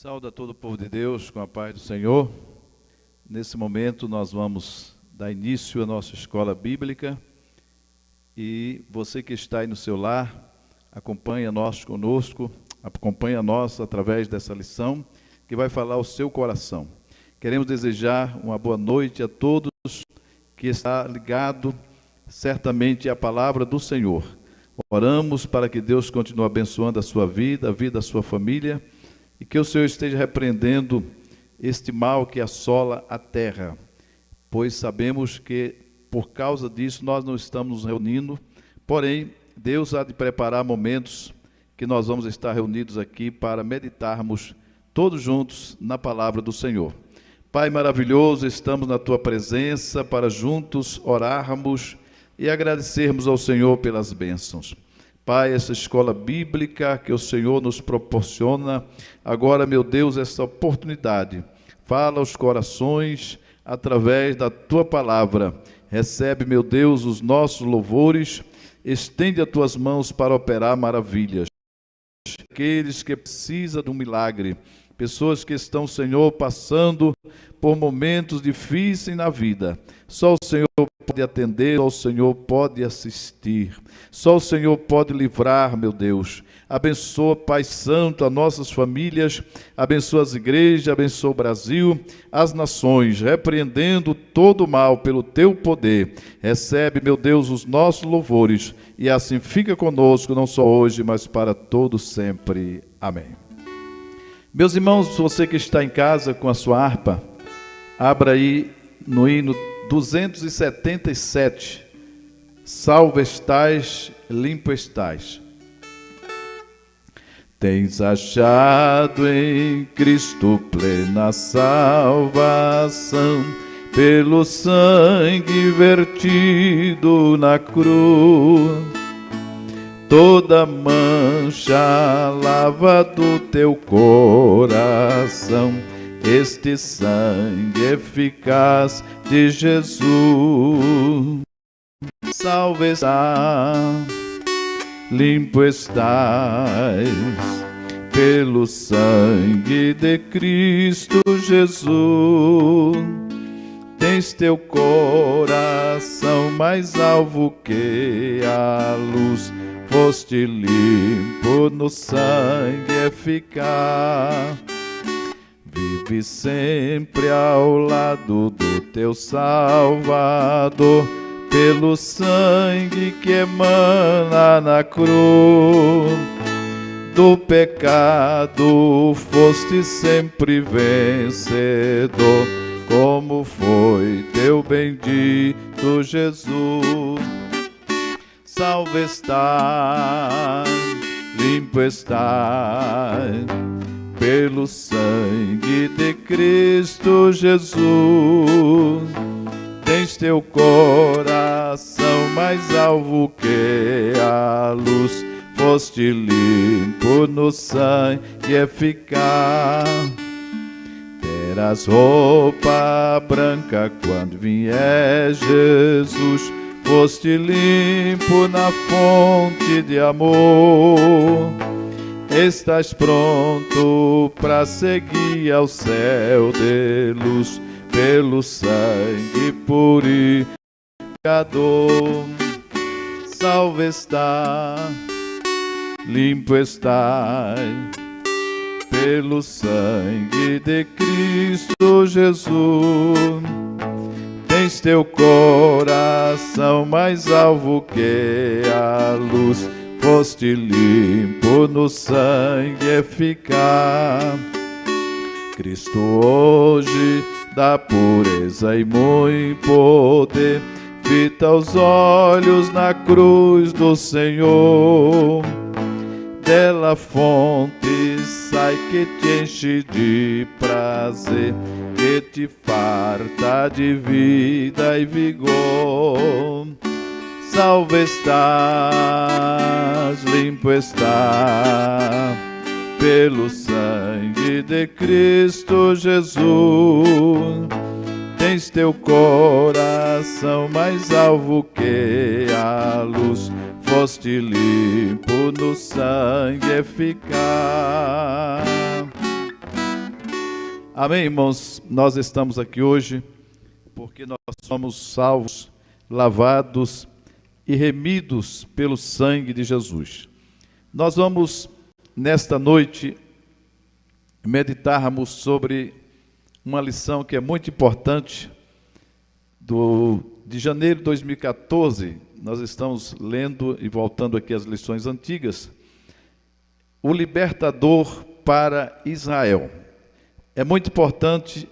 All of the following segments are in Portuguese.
Saúde a todo o povo de Deus com a paz do Senhor. Nesse momento nós vamos dar início à nossa escola bíblica e você que está aí no seu lar, acompanha nós através dessa lição que vai falar ao seu coração. Queremos desejar uma boa noite a todos que está ligado certamente à palavra do Senhor. Oramos para que Deus continue abençoando a sua vida, a vida da sua família, e que o Senhor esteja repreendendo este mal que assola a terra, pois sabemos que por causa disso nós não estamos nos reunindo, porém Deus há de preparar momentos que nós vamos estar reunidos aqui para meditarmos todos juntos na palavra do Senhor. Pai maravilhoso, estamos na Tua presença para juntos orarmos e agradecermos ao Senhor pelas bênçãos. Pai, essa escola bíblica que o Senhor nos proporciona, agora, meu Deus, essa oportunidade, fala aos corações através da Tua palavra. Recebe, meu Deus, os nossos louvores, estende as Tuas mãos para operar maravilhas. Aqueles que precisam de um milagre, pessoas que estão, Senhor, passando por momentos difíceis na vida, só o Senhor pode atender, só o Senhor pode assistir, só o Senhor pode livrar, meu Deus. Abençoa, Pai Santo, as nossas famílias, abençoa as igrejas, abençoa o Brasil, as nações, repreendendo todo o mal pelo Teu poder. Recebe, meu Deus, os nossos louvores e assim fica conosco, não só hoje, mas para todo sempre. Amém. Meus irmãos, você que está em casa com a sua harpa, abra aí no hino 277, salvo estais, limpo estais. Tens achado em Cristo plena salvação, pelo sangue vertido na cruz. Toda mancha lava do teu coração, este sangue eficaz de Jesus. Salve estás, limpo estás, pelo sangue de Cristo Jesus. Tens teu coração mais alvo que a luz, foste limpo no sangue eficaz. Vive sempre ao lado do teu Salvador, pelo sangue que emana na cruz. Do pecado foste sempre vencedor, como foi teu bendito Jesus. Salve estás, limpo estás, pelo sangue de Cristo Jesus. Tens teu coração mais alvo que a luz, foste limpo no sangue eficaz. Terás roupa branca quando vier Jesus, foste limpo na fonte de amor. Estás pronto para seguir ao céu de luz, pelo sangue purificador. Salve estás, limpo estás, pelo sangue de Cristo Jesus. Tens teu coração mais alvo que a luz, foste limpo no sangue eficaz. Cristo hoje dá pureza e muito poder, fita os olhos na cruz do Senhor. Dela fonte sai que te enche de prazer, que te farta de vida e vigor. Salve estás, limpo estás, pelo sangue de Cristo Jesus. Tens teu coração mais alvo que a luz, foste limpo no sangue eficaz. Amém, irmãos? Nós estamos aqui hoje porque nós somos salvos, lavados e remidos pelo sangue de Jesus. Nós vamos, nesta noite, meditarmos sobre uma lição que é muito importante. De janeiro de 2014, nós estamos lendo e voltando aqui às lições antigas, o libertador para Israel. É muito importante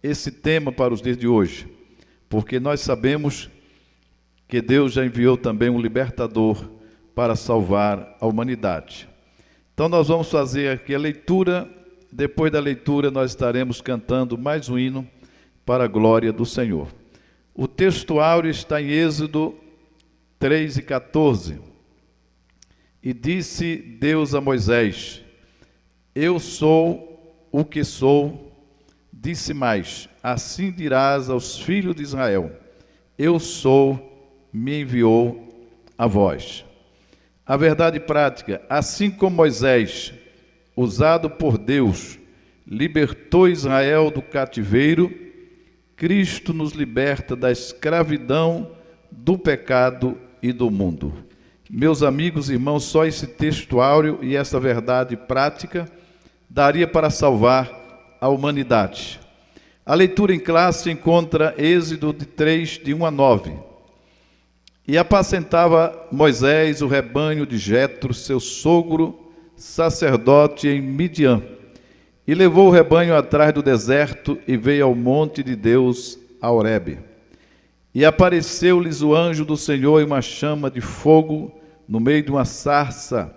esse tema para os dias de hoje, porque nós sabemos que Deus já enviou também um libertador para salvar a humanidade. Então nós vamos fazer aqui a leitura. Depois da leitura nós estaremos cantando mais um hino para a glória do Senhor. O texto áureo está em Êxodo 3:14. E disse Deus a Moisés: Eu sou o que sou. Disse mais: Assim dirás aos filhos de Israel: Eu sou, me enviou a vós. A verdade prática: assim como Moisés, usado por Deus, libertou Israel do cativeiro, Cristo nos liberta da escravidão, do pecado e do mundo. Meus amigos e irmãos, só esse texto áureo e essa verdade prática daria para salvar a humanidade. A leitura em classe encontra Êxodo 3, de 1 a 9. E apacentava Moisés o rebanho de Jetro, seu sogro, sacerdote em Midian. E levou o rebanho atrás do deserto e veio ao monte de Deus, a Horebe. E apareceu-lhes o anjo do Senhor em uma chama de fogo no meio de uma sarça.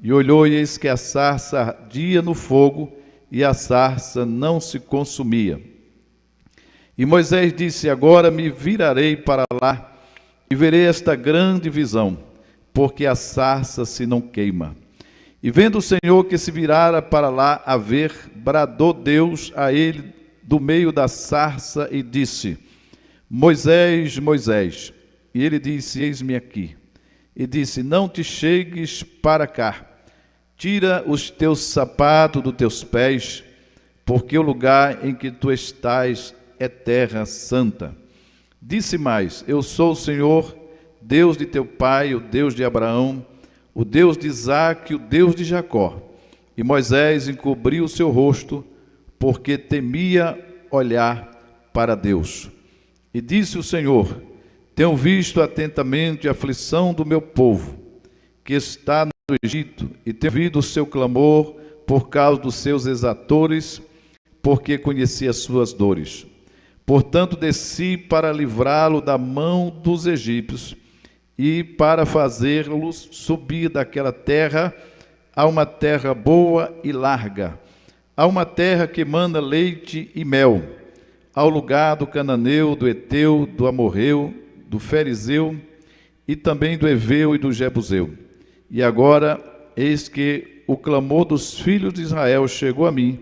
E olhou, e eis que a sarça ardia no fogo, e a sarça não se consumia. E Moisés disse: Agora me virarei para lá, e verei esta grande visão, porque a sarça se não queima. E vendo o Senhor que se virara para lá a ver, bradou Deus a ele do meio da sarça e disse: Moisés, Moisés. E ele disse: Eis-me aqui. E disse: Não te chegues para cá, tira os teus sapatos dos teus pés, porque o lugar em que tu estás é terra santa. Disse mais: Eu sou o Senhor, Deus de teu pai, o Deus de Abraão, o Deus de Isaque, o Deus de Jacó. E Moisés encobriu o seu rosto, porque temia olhar para Deus. E disse o Senhor: Tenho visto atentamente a aflição do meu povo, que está no Egito, e tenho ouvido o seu clamor por causa dos seus exatores, porque conheci as suas dores. Portanto, desci para livrá-lo da mão dos egípcios, e para fazê-los subir daquela terra a uma terra boa e larga, a uma terra que manda leite e mel, ao lugar do cananeu, do Eteu, do Amorreu, do Ferizeu, e também do Eveu e do Jebuseu. E agora, eis que o clamor dos filhos de Israel chegou a mim,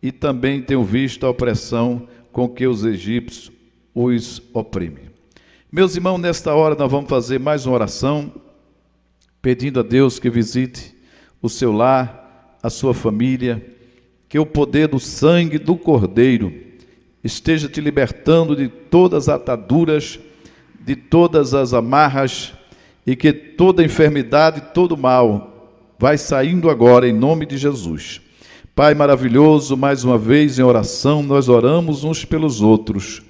e também tenho visto a opressão com que os egípcios os oprimem. Meus irmãos, nesta hora nós vamos fazer mais uma oração, pedindo a Deus que visite o seu lar, a sua família, que o poder do sangue do Cordeiro esteja te libertando de todas as ataduras, de todas as amarras, e que toda enfermidade, todo mal, vai saindo agora em nome de Jesus. Pai maravilhoso, mais uma vez em oração, nós oramos uns pelos outros.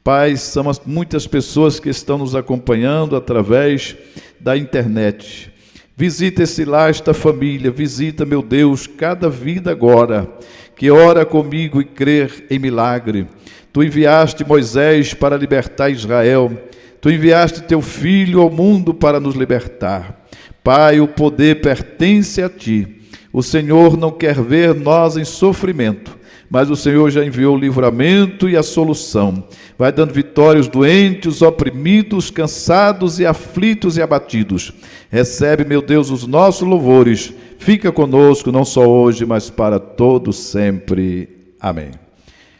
Pai, são muitas pessoas que estão nos acompanhando através da internet. Visita esse lar, esta família, visita, meu Deus, cada vida agora, que ora comigo e crer em milagre. Tu enviaste Moisés para libertar Israel, tu enviaste teu filho ao mundo para nos libertar. Pai, o poder pertence a ti. O Senhor não quer ver nós em sofrimento, mas o Senhor já enviou o livramento e a solução. Vai dando vitória aos doentes, os oprimidos, cansados e aflitos e abatidos. Recebe, meu Deus, os nossos louvores. Fica conosco, não só hoje, mas para todo sempre. Amém.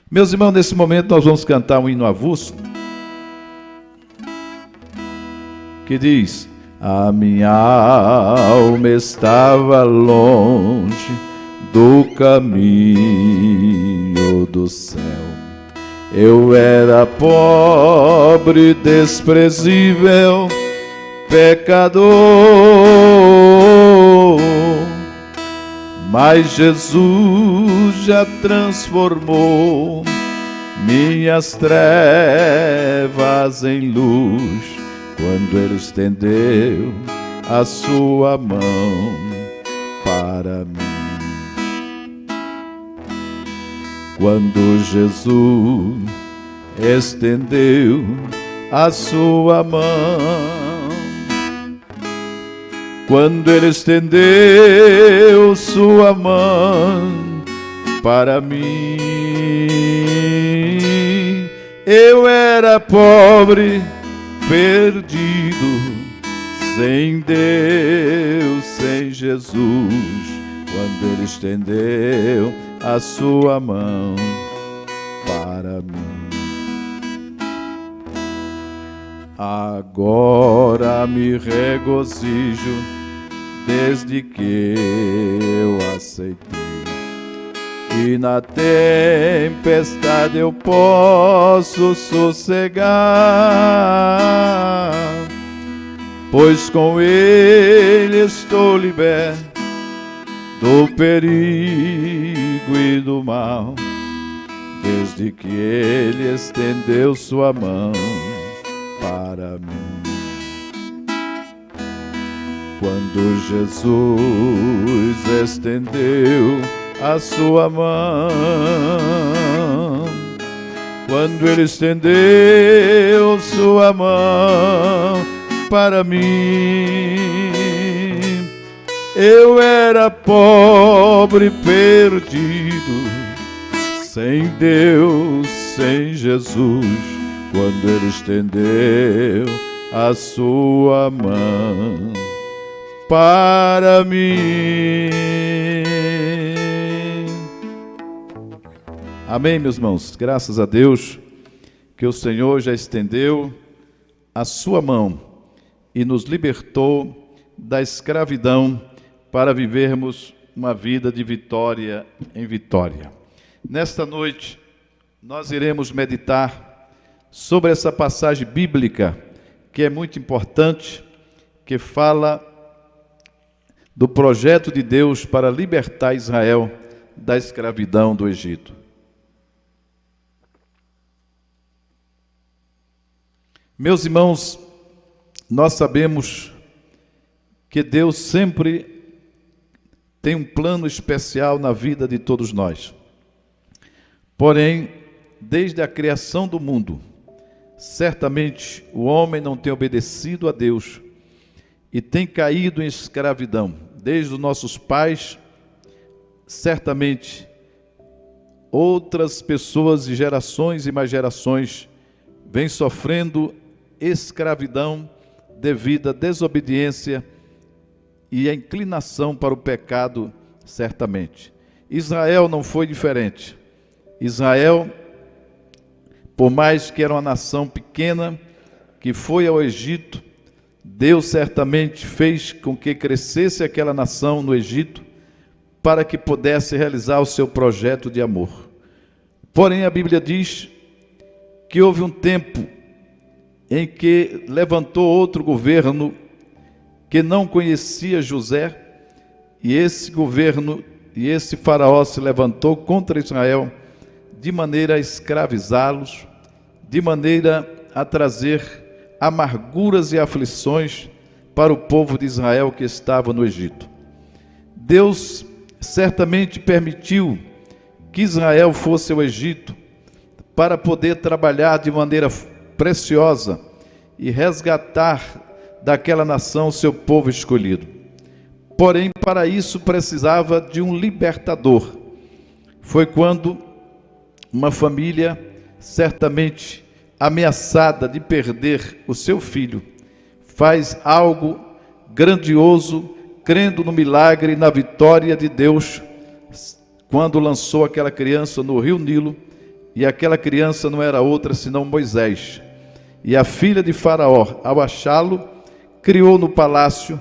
Meus irmãos, nesse momento nós vamos cantar um hino avulso, que diz: A minha alma estava longe do caminho Filho do céu. Eu era pobre, desprezível, pecador, mas Jesus já transformou minhas trevas em luz, quando Ele estendeu a sua mão para mim. Quando Jesus estendeu a sua mão, quando Ele estendeu sua mão para mim, eu era pobre, perdido, sem Deus, sem Jesus, quando Ele estendeu a sua mão para mim. Agora me regozijo desde que eu aceitei, e na tempestade eu posso sossegar, pois com Ele estou liberto do perigo e do mal, desde que Ele estendeu sua mão para mim. Quando Jesus estendeu a sua mão, quando Ele estendeu sua mão para mim, eu era pobre, perdido, sem Deus, sem Jesus, quando Ele estendeu a sua mão para mim. Amém, meus irmãos? Graças a Deus que o Senhor já estendeu a sua mão e nos libertou da escravidão para vivermos uma vida de vitória em vitória. Nesta noite, nós iremos meditar sobre essa passagem bíblica que é muito importante, que fala do projeto de Deus para libertar Israel da escravidão do Egito. Meus irmãos, nós sabemos que Deus sempre tem um plano especial na vida de todos nós. Porém, desde a criação do mundo, certamente o homem não tem obedecido a Deus e tem caído em escravidão. Desde os nossos pais, certamente outras pessoas e gerações e mais gerações vêm sofrendo escravidão devido à desobediência e a inclinação para o pecado, certamente. Israel não foi diferente. Israel, por mais que era uma nação pequena, que foi ao Egito, Deus certamente fez com que crescesse aquela nação no Egito, para que pudesse realizar o seu projeto de amor. Porém, a Bíblia diz que houve um tempo em que levantou outro governo que não conhecia José, e esse governo e esse faraó se levantou contra Israel, de maneira a escravizá-los, de maneira a trazer amarguras e aflições para o povo de Israel que estava no Egito. Deus certamente permitiu que Israel fosse ao Egito para poder trabalhar de maneira preciosa e resgatar daquela nação seu povo escolhido. Porém, para isso precisava de um libertador. Foi quando uma família, certamente ameaçada de perder o seu filho, faz algo grandioso, crendo no milagre e na vitória de Deus, quando lançou aquela criança no rio Nilo, e aquela criança não era outra senão Moisés. E a filha de Faraó, ao achá-lo, criou no palácio,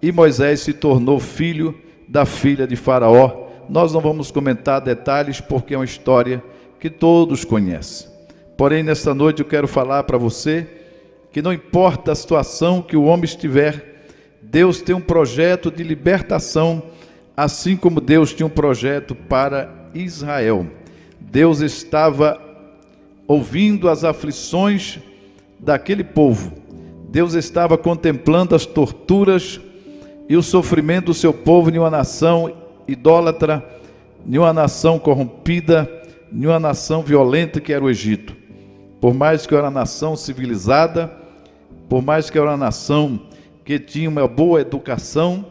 e Moisés se tornou filho da filha de Faraó. Nós não vamos comentar detalhes, porque é uma história que todos conhecem. Porém, nesta noite eu quero falar para você que não importa a situação que o homem estiver, Deus tem um projeto de libertação, assim como Deus tinha um projeto para Israel. Deus estava ouvindo as aflições daquele povo. Deus estava contemplando as torturas e o sofrimento do seu povo em uma nação idólatra, em uma nação corrompida, em uma nação violenta que era o Egito. Por mais que era uma nação civilizada, por mais que era uma nação que tinha uma boa educação,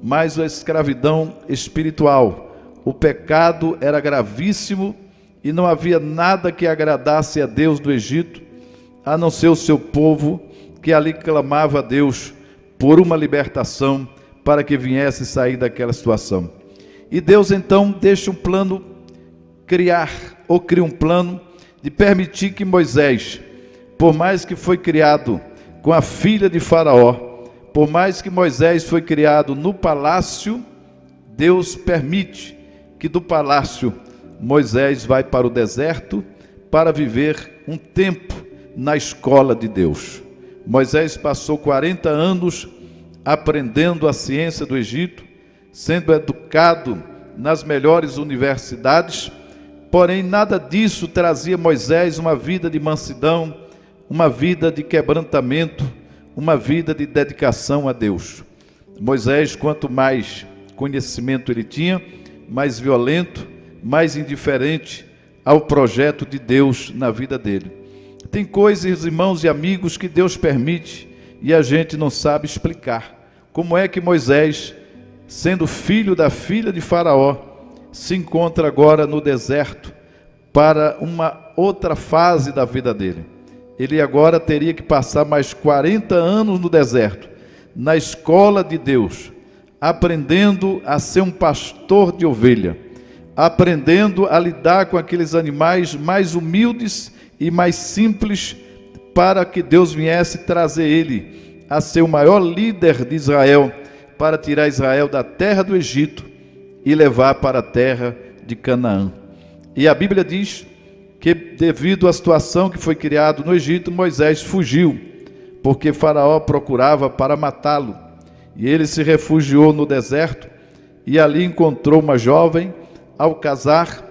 mas a escravidão espiritual, o pecado era gravíssimo e não havia nada que agradasse a Deus do Egito, a não ser o seu povo, que ali clamava a Deus por uma libertação, para que viesse sair daquela situação. E Deus então deixa um plano cria um plano de permitir que Moisés, por mais que foi criado com a filha de Faraó, por mais que Moisés foi criado no palácio, Deus permite que do palácio Moisés vai para o deserto para viver um tempo na escola de Deus. Moisés passou 40 anos aprendendo a ciência do Egito, sendo educado nas melhores universidades, porém nada disso trazia a Moisés uma vida de mansidão, uma vida de quebrantamento, uma vida de dedicação a Deus. Moisés, quanto mais conhecimento ele tinha, mais violento, mais indiferente ao projeto de Deus na vida dele. Tem coisas, irmãos e amigos, que Deus permite e a gente não sabe explicar. Como é que Moisés, sendo filho da filha de Faraó, se encontra agora no deserto para uma outra fase da vida dele? Ele agora teria que passar mais 40 anos no deserto, na escola de Deus, aprendendo a ser um pastor de ovelha, aprendendo a lidar com aqueles animais mais humildes e mais simples, para que Deus viesse trazer ele a ser o maior líder de Israel, para tirar Israel da terra do Egito e levar para a terra de Canaã. E a Bíblia diz que devido à situação que foi criada no Egito, Moisés fugiu, porque Faraó procurava para matá-lo. E ele se refugiou no deserto e ali encontrou uma jovem. Ao casar,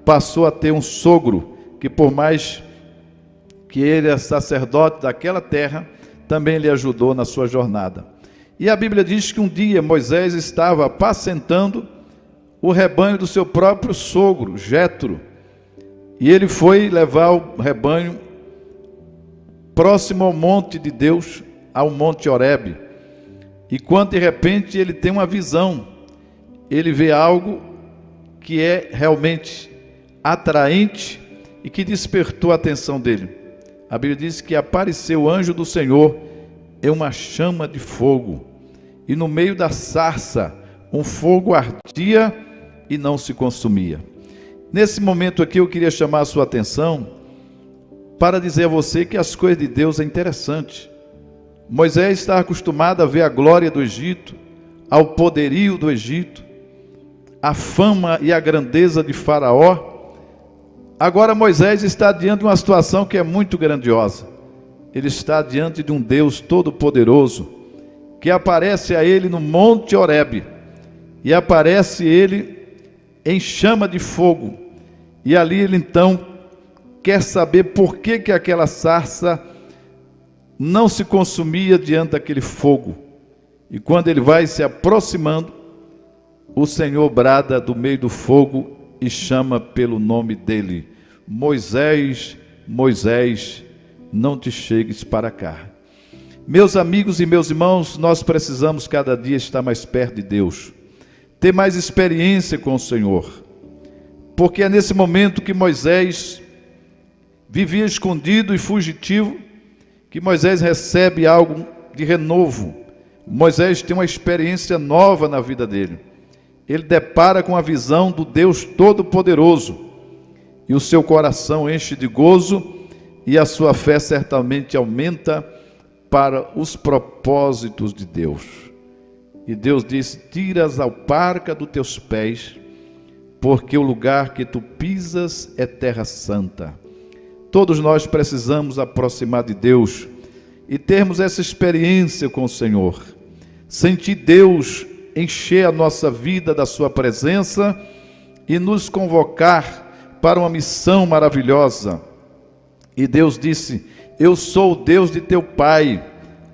passou a ter um sogro, que por mais que ele é sacerdote daquela terra, também lhe ajudou na sua jornada. E a Bíblia diz que um dia Moisés estava apacentando o rebanho do seu próprio sogro, Jetro, e ele foi levar o rebanho próximo ao monte de Deus, ao monte Horebe. E quando de repente ele tem uma visão, ele vê algo que é realmente atraente e que despertou a atenção dele. A Bíblia diz que apareceu o anjo do Senhor em uma chama de fogo, e no meio da sarça um fogo ardia e não se consumia. Nesse momento aqui eu queria chamar a sua atenção para dizer a você que as coisas de Deus é interessante. Moisés está acostumado a ver a glória do Egito, ao poderio do Egito, a fama e a grandeza de Faraó. Agora Moisés está diante de uma situação que é muito grandiosa. Ele está diante de um Deus todo-poderoso, que aparece a ele no monte Horebe, e aparece ele em chama de fogo, e ali ele então quer saber por que aquela sarça não se consumia diante daquele fogo. E quando ele vai se aproximando, o Senhor brada do meio do fogo e chama pelo nome dele: Moisés, Moisés, não te chegues para cá. Meus amigos e meus irmãos, nós precisamos cada dia estar mais perto de Deus, ter mais experiência com o Senhor, porque é nesse momento que Moisés vivia escondido e fugitivo, que Moisés recebe algo de renovo. Moisés tem uma experiência nova na vida dele. Ele depara com a visão do Deus Todo-Poderoso, e o seu coração enche de gozo, e a sua fé certamente aumenta para os propósitos de Deus. E Deus diz: tira as alparcas dos teus pés, porque o lugar que tu pisas é terra santa. Todos nós precisamos aproximar de Deus e termos essa experiência com o Senhor. Sentir Deus encher a nossa vida da sua presença e nos convocar para uma missão maravilhosa. E Deus disse: eu sou o Deus de teu pai,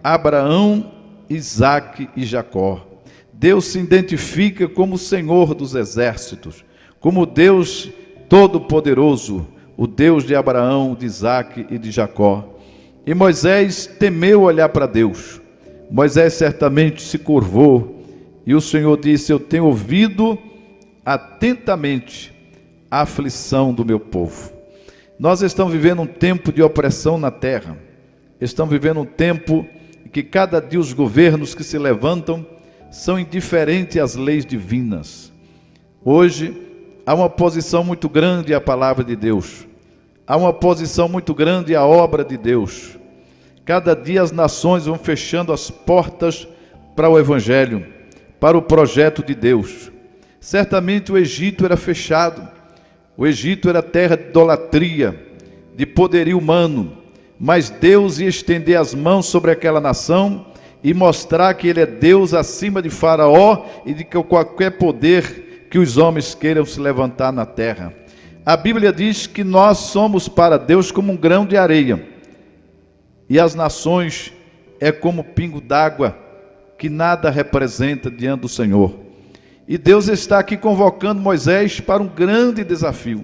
Abraão, Isaque e Jacó. Deus se identifica como o Senhor dos exércitos, como Deus Todo-Poderoso, o Deus de Abraão, de Isaque e de Jacó. E Moisés temeu olhar para Deus. Moisés certamente se curvou, e o Senhor disse: eu tenho ouvido atentamente a aflição do meu povo. Nós estamos vivendo um tempo de opressão na terra. Estamos vivendo um tempo em que cada dia os governos que se levantam são indiferentes às leis divinas. Hoje há uma oposição muito grande à palavra de Deus. Há uma oposição muito grande à obra de Deus. Cada dia as nações vão fechando as portas para o Evangelho, para o projeto de Deus. Certamente o Egito era fechado. O Egito era terra de idolatria, de poderio humano. Mas Deus ia estender as mãos sobre aquela nação e mostrar que Ele é Deus acima de Faraó e de qualquer poder que os homens queiram se levantar na terra. A Bíblia diz que nós somos para Deus como um grão de areia, e as nações é como pingo d'água, que nada representa diante do Senhor. E Deus está aqui convocando Moisés para um grande desafio.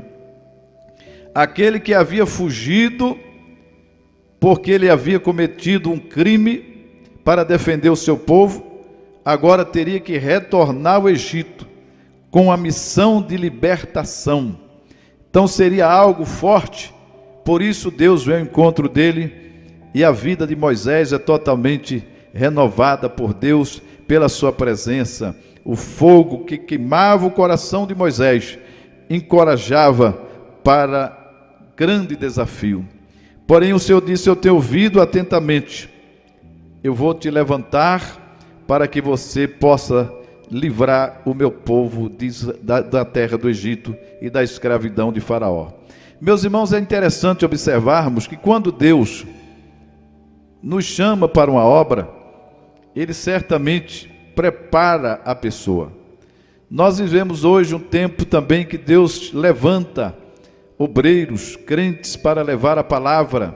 Aquele que havia fugido, porque ele havia cometido um crime para defender o seu povo, agora teria que retornar ao Egito com a missão de libertação. Então seria algo forte. Por isso Deus veio ao encontro dele, e a vida de Moisés é totalmente renovada por Deus, pela sua presença. O fogo que queimava o coração de Moisés encorajava para grande desafio. Porém o Senhor disse: eu tenho ouvido atentamente, eu vou te levantar para que você possa livrar o meu povo da terra do Egito e da escravidão de Faraó. Meus irmãos, é interessante observarmos que quando Deus nos chama para uma obra, Ele certamente prepara a pessoa. Nós vivemos hoje um tempo também que Deus levanta obreiros, crentes, para levar a palavra,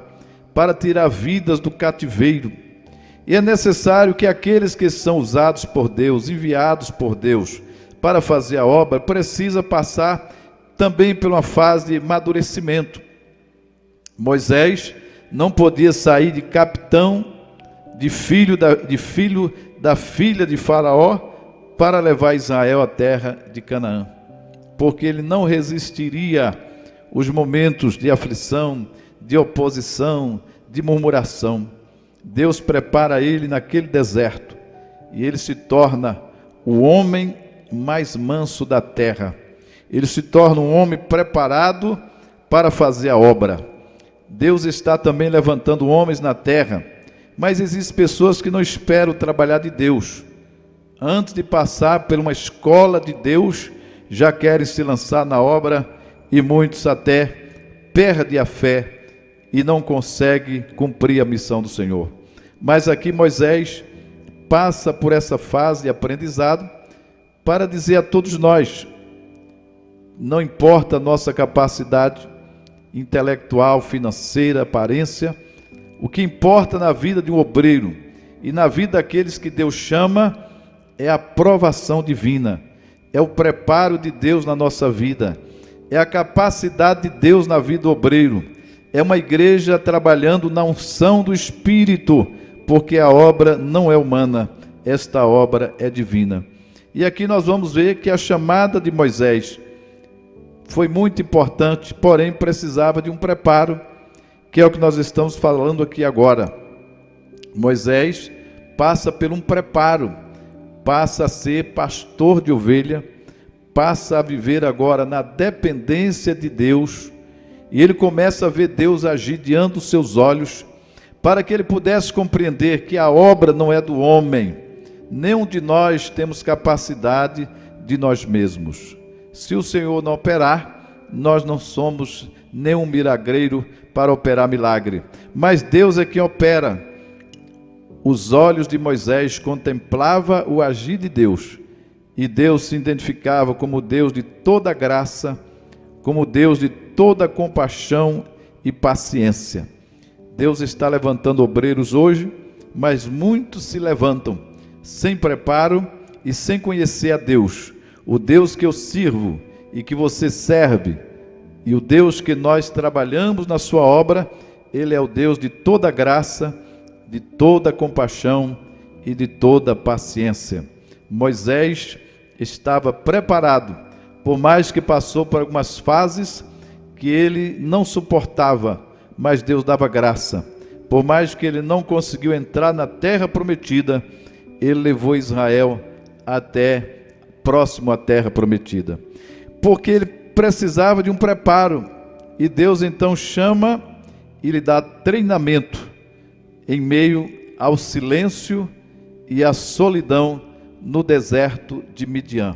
para tirar vidas do cativeiro. E é necessário que aqueles que são usados por Deus, enviados por Deus para fazer a obra, precisa passar também por uma fase de amadurecimento. Moisés não podia sair de capitão, de filho da filha de Faraó, para levar Israel à terra de Canaã, porque ele não resistiria os momentos de aflição, de oposição, de murmuração. Deus prepara ele naquele deserto, e ele se torna o homem mais manso da terra. Ele se torna um homem preparado para fazer a obra. Deus está também levantando homens na terra, mas existem pessoas que não esperam trabalhar de Deus. Antes de passar por uma escola de Deus, já querem se lançar na obra, e muitos até perdem a fé e não conseguem cumprir a missão do Senhor. Mas aqui Moisés passa por essa fase de aprendizado para dizer a todos nós: não importa a nossa capacidade intelectual, financeira, aparência, o que importa na vida de um obreiro e na vida daqueles que Deus chama é a aprovação divina, é o preparo de Deus na nossa vida, é a capacidade de Deus na vida do obreiro, é uma igreja trabalhando na unção do Espírito, porque a obra não é humana, esta obra é divina. E aqui nós vamos ver que a chamada de Moisés foi muito importante, porém precisava de um preparo, que é o que nós estamos falando aqui agora. Moisés passa por um preparo, passa a ser pastor de ovelha, passa a viver agora na dependência de Deus, e ele começa a ver Deus agir diante dos seus olhos, para que ele pudesse compreender que a obra não é do homem, nenhum de nós temos capacidade de nós mesmos. Se o Senhor não operar, nós não somos nenhum milagreiro para operar milagre. Mas Deus é quem opera. Os olhos de Moisés contemplavam o agir de Deus. E Deus se identificava como Deus de toda graça, como Deus de toda compaixão e paciência. Deus está levantando obreiros hoje, mas muitos se levantam sem preparo e sem conhecer a Deus. O Deus que eu sirvo e que você serve, e o Deus que nós trabalhamos na sua obra, Ele é o Deus de toda graça, de toda compaixão e de toda paciência. Moisés estava preparado, por mais que passou por algumas fases que ele não suportava, mas Deus dava graça. Por mais que ele não conseguiu entrar na terra prometida, ele levou Israel até próximo à terra prometida, porque ele precisava de um preparo, e Deus então chama e lhe dá treinamento em meio ao silêncio e à solidão no deserto de Midian.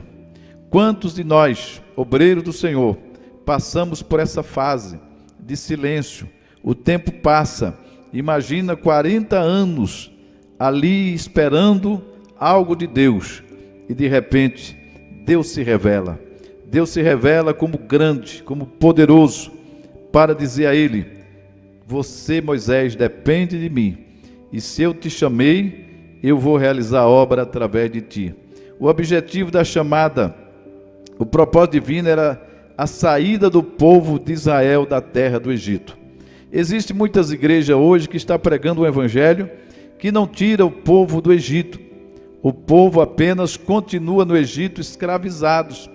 Quantos de nós, obreiros do Senhor, passamos por essa fase de silêncio? O tempo passa, imagina 40 anos ali esperando algo de Deus, e de repente Deus se revela. Deus se revela como grande, como poderoso, para dizer a ele: você, Moisés, depende de mim, e se eu te chamei, eu vou realizar a obra através de ti. O objetivo da chamada, o propósito divino era a saída do povo de Israel da terra do Egito. Existem muitas igrejas hoje que estão pregando um evangelho que não tira o povo do Egito. O povo apenas continua no Egito escravizados.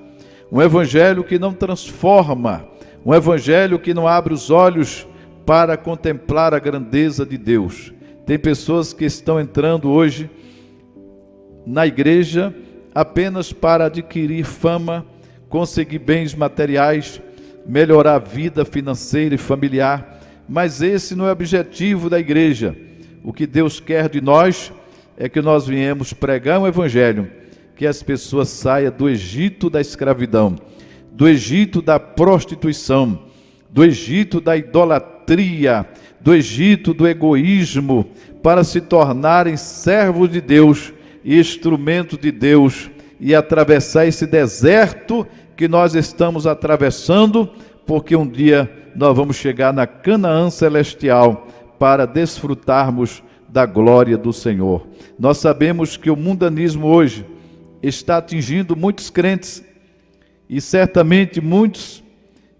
Um evangelho que não transforma, um evangelho que não abre os olhos para contemplar a grandeza de Deus. Tem pessoas que estão entrando hoje na igreja apenas para adquirir fama, conseguir bens materiais, melhorar a vida financeira e familiar, mas esse não é o objetivo da igreja. O que Deus quer de nós é que nós viemos pregar um evangelho, que as pessoas saiam do Egito da escravidão, do Egito da prostituição, do Egito da idolatria, do Egito do egoísmo, para se tornarem servos de Deus e instrumentos de Deus, e atravessar esse deserto que nós estamos atravessando, porque um dia nós vamos chegar na Canaã celestial para desfrutarmos da glória do Senhor. Nós sabemos que o mundanismo hoje está atingindo muitos crentes, e certamente muitos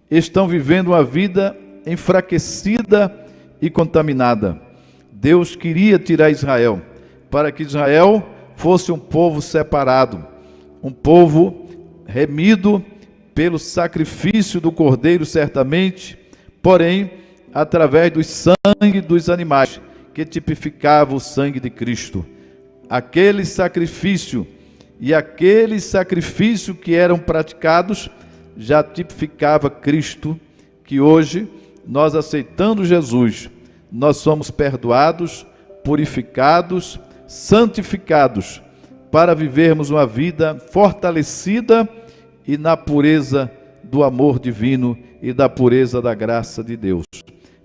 estão vivendo uma vida enfraquecida e contaminada. Deus queria tirar Israel, para que Israel fosse um povo separado, um povo remido pelo sacrifício do Cordeiro, certamente, porém, através do sangue dos animais, que tipificava o sangue de Cristo. Aquele sacrifício e aquele sacrifício que eram praticados já tipificava Cristo, que hoje, nós aceitando Jesus, nós somos perdoados, purificados, santificados, para vivermos uma vida fortalecida e na pureza do amor divino e da pureza da graça de Deus.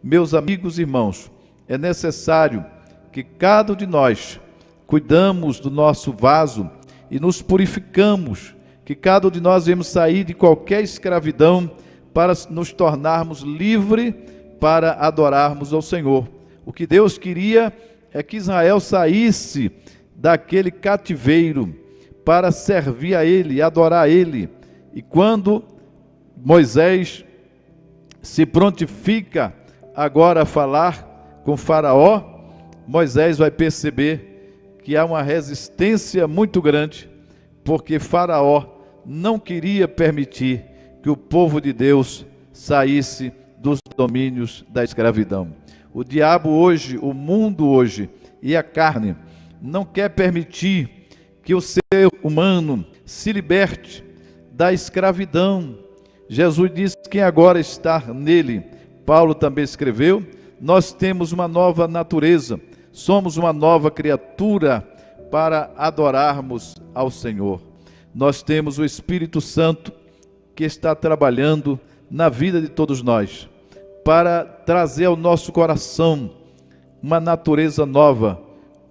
Meus amigos e irmãos, é necessário que cada um de nós cuidamos do nosso vaso e nos purificamos, que cada um de nós devemos sair de qualquer escravidão para nos tornarmos livres para adorarmos ao Senhor. O que Deus queria é que Israel saísse daquele cativeiro para servir a Ele, adorar a Ele. E quando Moisés se prontifica agora a falar com Faraó, Moisés vai perceber que há uma resistência muito grande, porque Faraó não queria permitir que o povo de Deus saísse dos domínios da escravidão. O diabo hoje, o mundo hoje e a carne não quer permitir que o ser humano se liberte da escravidão. Jesus disse que quem agora está nele, Paulo também escreveu, nós temos uma nova natureza, somos uma nova criatura para adorarmos ao Senhor. Nós temos o Espírito Santo que está trabalhando na vida de todos nós, para trazer ao nosso coração uma natureza nova,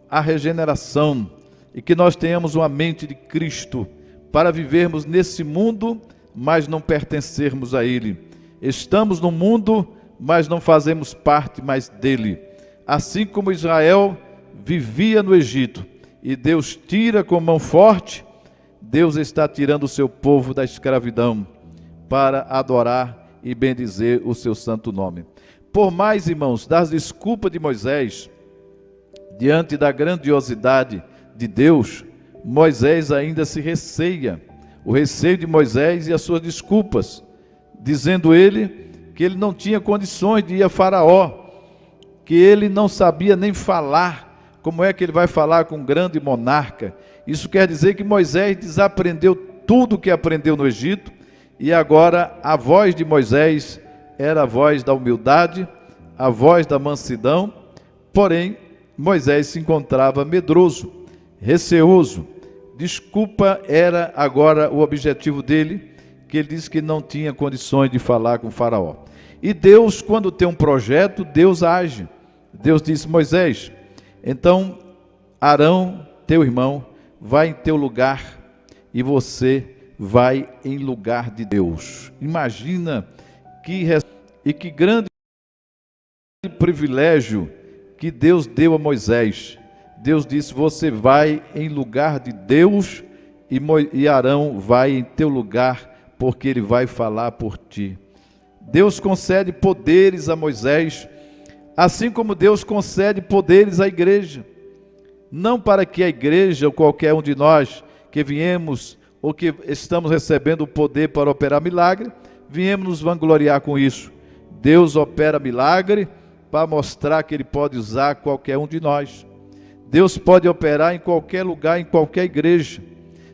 a regeneração, e que nós tenhamos uma mente de Cristo, para vivermos nesse mundo, mas não pertencermos a Ele. Estamos no mundo, mas não fazemos parte mais dele. Assim como Israel vivia no Egito, e Deus tira com mão forte, Deus está tirando o seu povo da escravidão, para adorar e bendizer o seu santo nome. Por mais, irmãos, das desculpas de Moisés, diante da grandiosidade de Deus, Moisés ainda se receia. O receio de Moisés e as suas desculpas, dizendo ele que ele não tinha condições de ir a Faraó, que ele não sabia nem falar. Como é que ele vai falar com um grande monarca? Isso quer dizer que Moisés desaprendeu tudo o que aprendeu no Egito, e agora a voz de Moisés era a voz da humildade, a voz da mansidão. Porém, Moisés se encontrava medroso, receoso. Desculpa era agora o objetivo dele, que ele disse que não tinha condições de falar com o Faraó. E Deus, quando tem um projeto, Deus age. Deus disse: Moisés, então Arão, teu irmão, vai em teu lugar, e você vai em lugar de Deus. Imagina que grande privilégio que Deus deu a Moisés. Deus disse: você vai em lugar de Deus, e Arão vai em teu lugar, porque ele vai falar por ti. Deus concede poderes a Moisés, assim como Deus concede poderes à igreja. Não para que a igreja, ou qualquer um de nós que viemos, ou que estamos recebendo o poder para operar milagre, viemos nos vangloriar com isso. Deus opera milagre para mostrar que Ele pode usar qualquer um de nós. Deus pode operar em qualquer lugar, em qualquer igreja.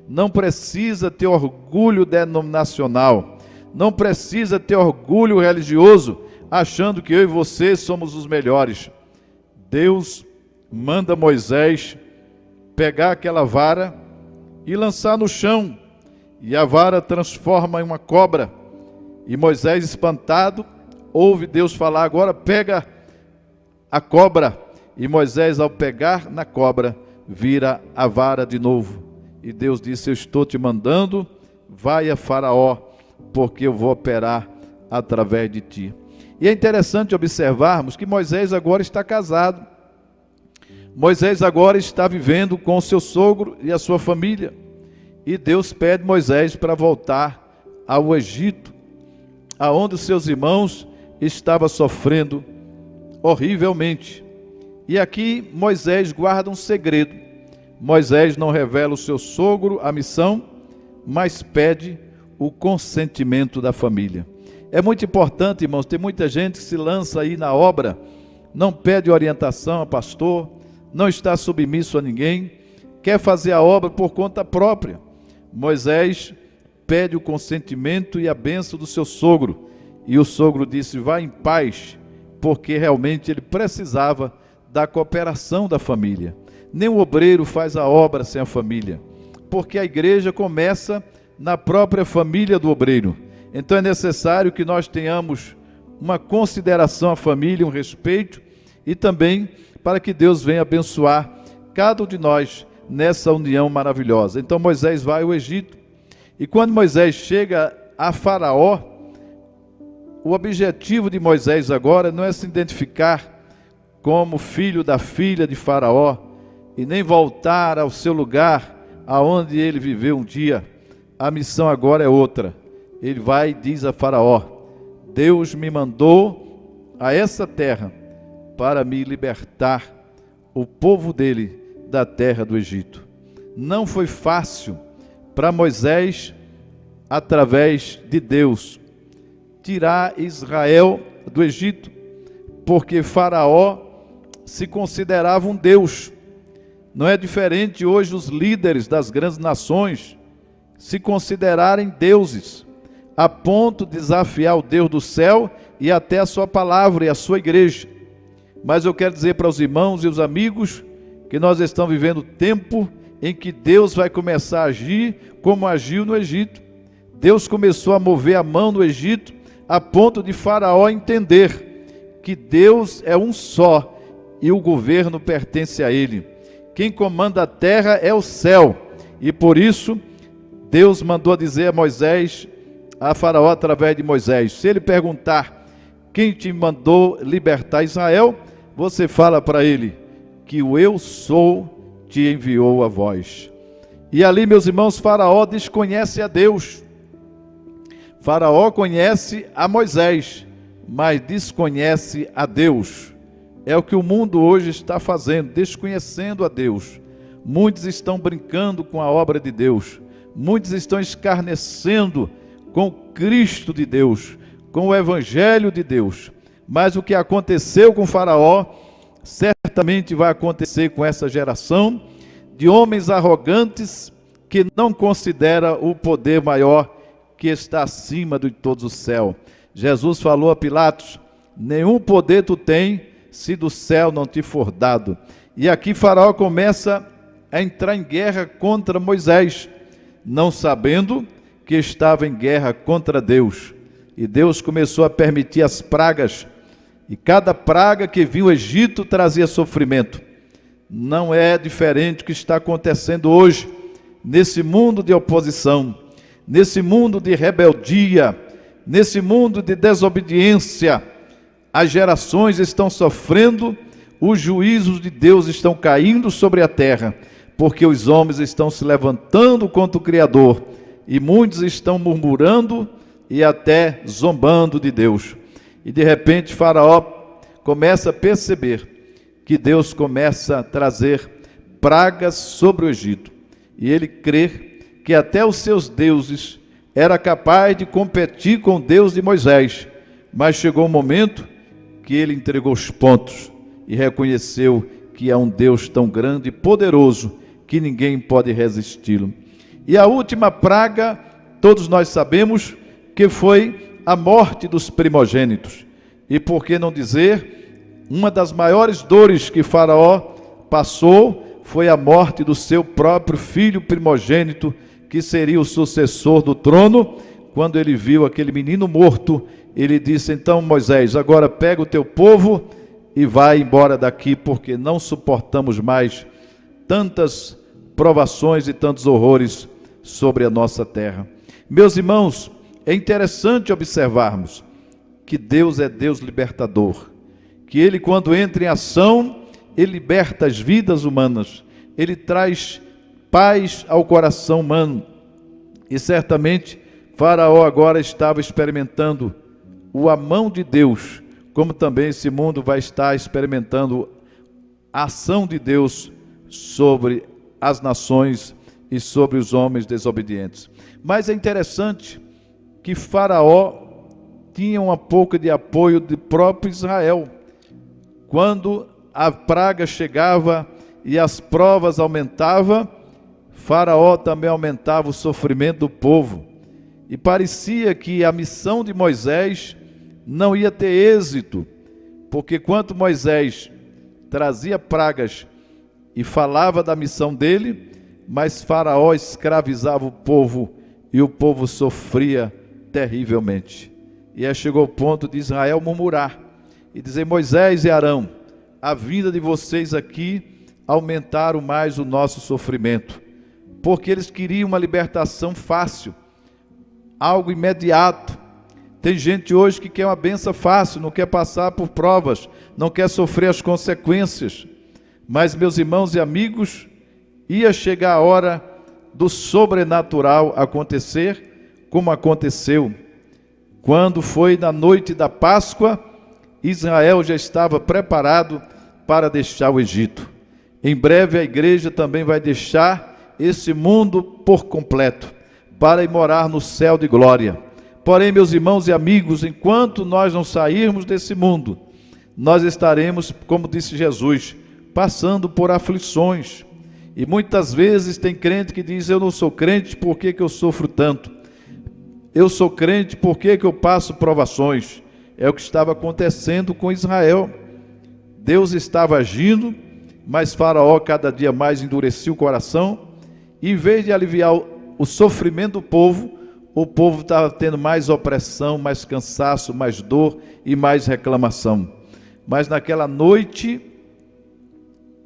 Não precisa ter orgulho denominacional, não precisa ter orgulho religioso, achando que eu e você somos os melhores. Deus manda Moisés pegar aquela vara e lançar no chão, e a vara transforma em uma cobra. E Moisés, espantado, ouve Deus falar: agora pega a cobra. E Moisés, ao pegar na cobra, vira a vara de novo. E Deus disse: eu estou te mandando, vai a Faraó, porque eu vou operar através de ti. E é interessante observarmos que Moisés agora está casado. Moisés agora está vivendo com o seu sogro e a sua família. E Deus pede Moisés para voltar ao Egito, aonde os seus irmãos estavam sofrendo horrivelmente. E aqui Moisés guarda um segredo. Moisés não revela ao seu sogro a missão, mas pede o consentimento da família. É muito importante, irmãos, tem muita gente que se lança aí na obra, não pede orientação a pastor, não está submisso a ninguém, quer fazer a obra por conta própria. Moisés pede o consentimento e a bênção do seu sogro, e o sogro disse: vá em paz, porque realmente ele precisava da cooperação da família. Nenhum obreiro faz a obra sem a família, porque a igreja começa na própria família do obreiro. Então é necessário que nós tenhamos uma consideração à família, um respeito, e também para que Deus venha abençoar cada um de nós nessa união maravilhosa. Então Moisés vai ao Egito, e quando Moisés chega a Faraó, o objetivo de Moisés agora não é se identificar como filho da filha de Faraó, e nem voltar ao seu lugar, aonde ele viveu um dia. A missão agora é outra. Ele vai e diz a Faraó: Deus me mandou a essa terra para me libertar o povo dele da terra do Egito. Não foi fácil para Moisés, através de Deus, tirar Israel do Egito, porque Faraó se considerava um Deus. Não é diferente hoje os líderes das grandes nações se considerarem deuses, a ponto de desafiar o Deus do céu e até a sua palavra e a sua igreja. Mas eu quero dizer para os irmãos e os amigos que nós estamos vivendo tempo em que Deus vai começar a agir como agiu no Egito. Deus começou a mover a mão no Egito, a ponto de Faraó entender que Deus é um só e o governo pertence a ele. Quem comanda a terra é o céu, e por isso Deus mandou dizer a Moisés, a Faraó através de Moisés: se ele perguntar quem te mandou libertar Israel, você fala para ele que o eu sou te enviou a vós. E ali, meus irmãos, Faraó desconhece a Deus. Faraó conhece a Moisés, mas desconhece a Deus. É o que o mundo hoje está fazendo, desconhecendo a Deus. Muitos estão brincando com a obra de Deus. Muitos estão escarnecendo com o Cristo de Deus, com o Evangelho de Deus. Mas o que aconteceu com Faraó, certamente vai acontecer com essa geração de homens arrogantes que não considera o poder maior que está acima de todos o céu. Jesus falou a Pilatos: nenhum poder tu tem se do céu não te for dado. E aqui Faraó começa a entrar em guerra contra Moisés, não sabendo que estava em guerra contra Deus. E Deus começou a permitir as pragas, e cada praga que vinha o Egito trazia sofrimento. Não é diferente do que está acontecendo hoje, nesse mundo de oposição, nesse mundo de rebeldia, nesse mundo de desobediência. As gerações estão sofrendo, os juízos de Deus estão caindo sobre a terra, porque os homens estão se levantando contra o Criador, e muitos estão murmurando e até zombando de Deus. E de repente Faraó começa a perceber que Deus começa a trazer pragas sobre o Egito, e ele crê que até os seus deuses era capaz de competir com o Deus de Moisés. Mas chegou um momento que ele entregou os pontos e reconheceu que é um Deus tão grande e poderoso que ninguém pode resisti-lo. E a última praga, todos nós sabemos que foi a morte dos primogênitos. E por que não dizer, uma das maiores dores que Faraó passou foi a morte do seu próprio filho primogênito, que seria o sucessor do trono. Quando ele viu aquele menino morto, ele disse: então Moisés, agora pega o teu povo e vai embora daqui, porque não suportamos mais tantas provações e tantos horrores sobre a nossa terra. Meus irmãos, é interessante observarmos que Deus é Deus libertador, que Ele, quando entra em ação, Ele liberta as vidas humanas, Ele traz paz ao coração humano. E certamente Faraó agora estava experimentando a mão de Deus, como também esse mundo vai estar experimentando a ação de Deus sobre as nações e sobre os homens desobedientes. Mas é interessante que Faraó tinha um pouco de apoio do próprio Israel. Quando a praga chegava e as provas aumentavam, Faraó também aumentava o sofrimento do povo. E parecia que a missão de Moisés não ia ter êxito, porque quando Moisés trazia pragas e falava da missão dele, mas Faraó escravizava o povo e o povo sofria terrivelmente. E aí chegou o ponto de Israel murmurar e dizer: Moisés e Arão, a vinda de vocês aqui aumentaram mais o nosso sofrimento, porque eles queriam uma libertação fácil, algo imediato. Tem gente hoje que quer uma benção fácil, não quer passar por provas, não quer sofrer as consequências. Mas, meus irmãos e amigos, ia chegar a hora do sobrenatural acontecer, como aconteceu. Quando foi na noite da Páscoa, Israel já estava preparado para deixar o Egito. Em breve a igreja também vai deixar esse mundo por completo, para ir morar no céu de glória. Porém, meus irmãos e amigos, enquanto nós não sairmos desse mundo, nós estaremos, como disse Jesus, passando por aflições. E muitas vezes tem crente que diz: eu não sou crente, por que eu sofro tanto? Eu sou crente, por que eu passo provações? É o que estava acontecendo com Israel. Deus estava agindo, mas Faraó cada dia mais endurecia o coração, e em vez de aliviar o sofrimento do povo, o povo estava tendo mais opressão, mais cansaço, mais dor e mais reclamação. Mas naquela noite,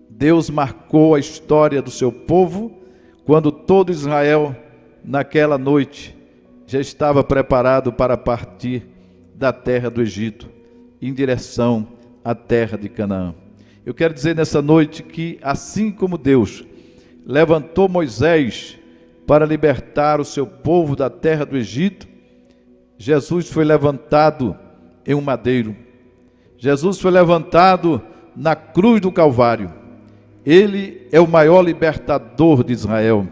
Deus marcou a história do seu povo, quando todo Israel, naquela noite, já estava preparado para partir da terra do Egito, em direção à terra de Canaã. Eu quero dizer nessa noite que, assim como Deus levantou Moisés para libertar o seu povo da terra do Egito, Jesus foi levantado em um madeiro. Jesus foi levantado na cruz do Calvário. Ele é o maior libertador de Israel,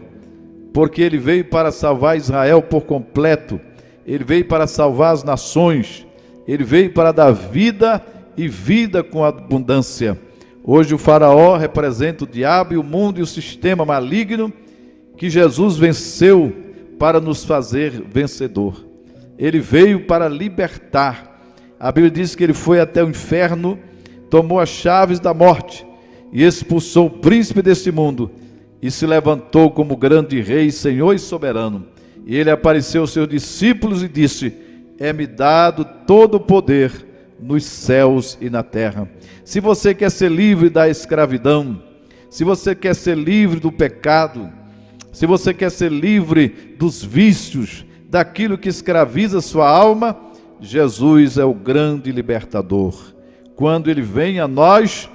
porque ele veio para salvar Israel por completo. Ele veio para salvar as nações. Ele veio para dar vida e vida com abundância. Hoje o faraó representa o diabo e o mundo e o sistema maligno que Jesus venceu para nos fazer vencedor. Ele veio para libertar. A Bíblia diz que ele foi até o inferno, tomou as chaves da morte e expulsou o príncipe deste mundo e se levantou como grande rei, senhor e soberano. E ele apareceu aos seus discípulos e disse: é-me dado todo o poder nos céus e na terra. Se você quer ser livre da escravidão, se você quer ser livre do pecado, se você quer ser livre dos vícios, daquilo que escraviza sua alma, Jesus é o grande libertador. Quando ele vem a nós,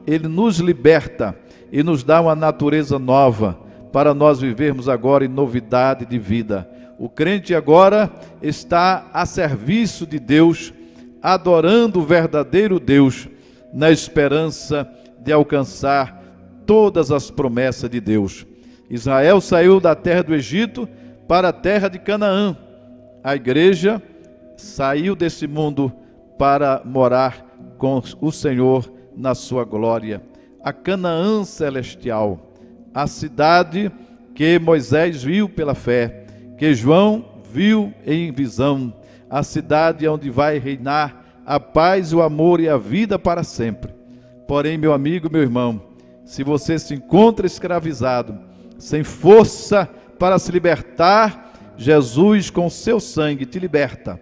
ele nos liberta e nos dá uma natureza nova para nós vivermos agora em novidade de vida. O crente agora está a serviço de Deus, adorando o verdadeiro Deus, na esperança de alcançar todas as promessas de Deus. Israel saiu da terra do Egito para a terra de Canaã. A igreja saiu desse mundo para morar com o Senhor na sua glória. A Canaã celestial, a cidade que Moisés viu pela fé, que João viu em visão, a cidade onde vai reinar a paz, o amor e a vida para sempre. Porém, meu amigo, meu irmão, se você se encontra escravizado, sem força para se libertar, Jesus com seu sangue te liberta.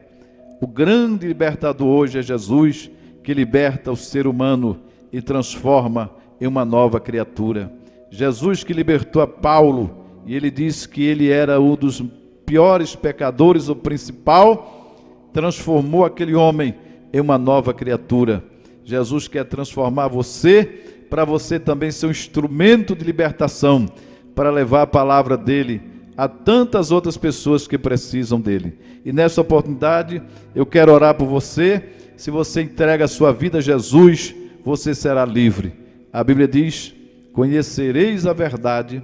O grande libertador hoje é Jesus, que liberta o ser humano e transforma em uma nova criatura. Jesus que libertou a Paulo, e ele disse que ele era um dos piores pecadores, o principal, transformou aquele homem em uma nova criatura. Jesus quer transformar você, para você também ser um instrumento de libertação, para levar a palavra dele a tantas outras pessoas que precisam dele. E nessa oportunidade, eu quero orar por você. Se você entrega a sua vida a Jesus, você será livre. A Bíblia diz: conhecereis a verdade,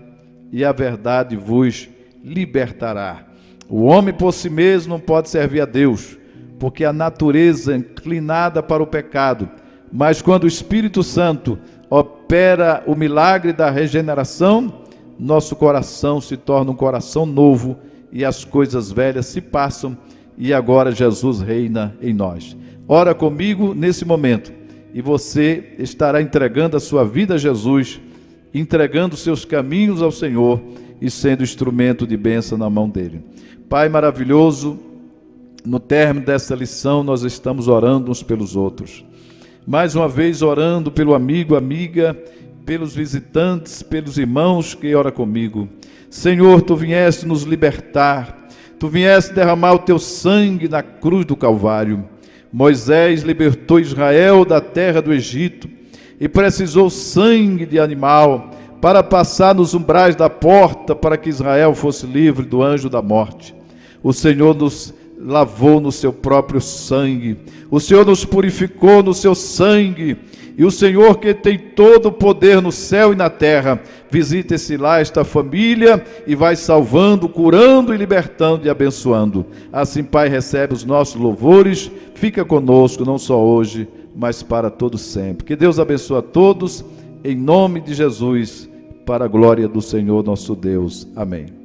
e a verdade vos libertará. O homem por si mesmo não pode servir a Deus, porque a natureza é inclinada para o pecado. Mas quando o Espírito Santo opera o milagre da regeneração, nosso coração se torna um coração novo e as coisas velhas se passam e agora Jesus reina em nós. Ora comigo nesse momento e você estará entregando a sua vida a Jesus, entregando seus caminhos ao Senhor e sendo instrumento de bênção na mão dele. Pai maravilhoso, no término dessa lição nós estamos orando uns pelos outros. Mais uma vez orando pelo amigo, amiga, pelos visitantes, pelos irmãos que oram comigo. Senhor, Tu vieste nos libertar, Tu vieste derramar o Teu sangue na cruz do Calvário. Moisés libertou Israel da terra do Egito e precisou sangue de animal para passar nos umbrais da porta para que Israel fosse livre do anjo da morte. O Senhor nos lavou no Seu próprio sangue, o Senhor nos purificou no Seu sangue. E o Senhor, que tem todo o poder no céu e na terra, visita esse lar, esta família, e vai salvando, curando e libertando e abençoando. Assim, Pai, recebe os nossos louvores, fica conosco, não só hoje, mas para todo sempre. Que Deus abençoe a todos, em nome de Jesus, para a glória do Senhor nosso Deus. Amém.